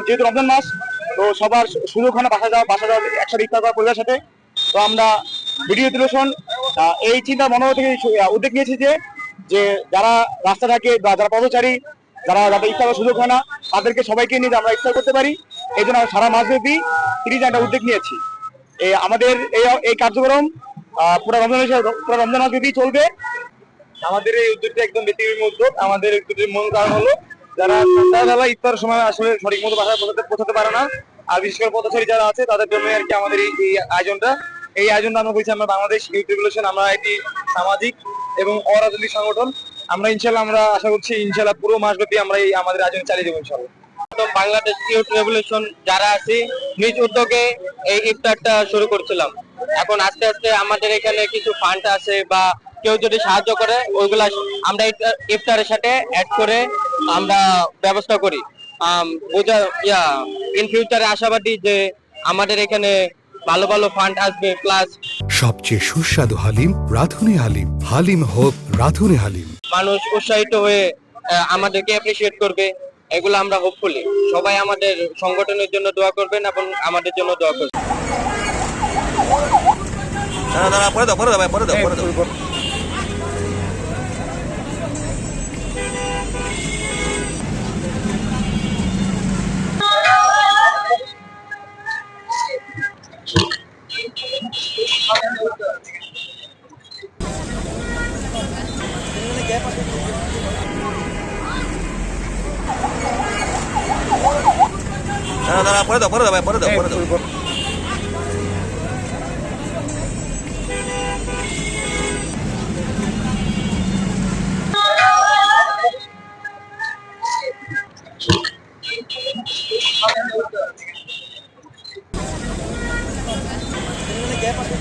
যেহেতু রমজান মাস, তো সবার সুযোগ হয় না বাসা যাওয়া একসাথে ইফতার করা পরিবারের সাথে। তো আমরা ভিডিও টেলিভিশন এই চিন্তা মনোভাব থেকে উদ্যোগ নিয়েছি যে যারা রাস্তা থাকে বা যারা পথচারী, যাদের ইফতার করার সুযোগ হয় না, তাদেরকে সবাইকে নিয়ে আমরা ইফতার করতে পারি। এই জন্য সারা মাসব্যাপী 30 একটা উদ্যোগ নিয়েছি। আমাদের এই কার্যক্রম পুরো রমজান মাস ব্যাপী চলবে। আমাদের এই উদ্যোগটা একদম ব্যতিক্রমী উদ্যোগ। আমাদের উদ্যোগের মূল কারণ হলো যারা সন্ধ্যাবেলা ইফতারের সময় আসলে সঠিক মতো বাসায় পৌঁছাতে পারে না, আর বিশেষ করে পথচারী যারা আছে তাদের জন্য আর কি আমাদের এই আয়োজনটা। এই আয়োজনটা আমরা বলছি আমরা বাংলাদেশ ইউথ রেভলিউশন, আমরা একটি সামাজিক এবং অরাজনৈতিক সংগঠন। আমরা আশা করছি ইনশাল্লাহ পুরো মাসব্যাপী আমরা এই আমাদের আয়োজন চালিয়ে যাবো ইনশাল্লাহ। বাংলাদেশ ইউথ রেভলিউশন যারা আছি নিজ উদ্যোগে এই ইফতারটা শুরু করছিলাম। এখন আস্তে আস্তে আমাদের এখানে কিছু ফান্ড আছে বা কেউ যদি সাহায্য করে ওইগুলা আমরা ইফতারের সাথে অ্যাড করে আমরা ব্যবস্থা করি। ইন ফিউচারে আশাবাদী যে আমাদের এখানে ভালো ভালো ফান্ড আসবে। প্লাস সবচেয়ে সুস্বাদু হালিম রাধুনী হালিম, হালিম হোক রাধুনী হালিম। মানুষ উৎসাহিত হয়ে আমাদেরকে অ্যাপ্রিশিয়েট করবে, এগুলো আমরা হোপফুলি। সবাই আমাদের সংগঠনের জন্য দোয়া করবেন এবং আমাদের জন্য দোয়া করবেন। পরে দাও। গ্যাপ আছে।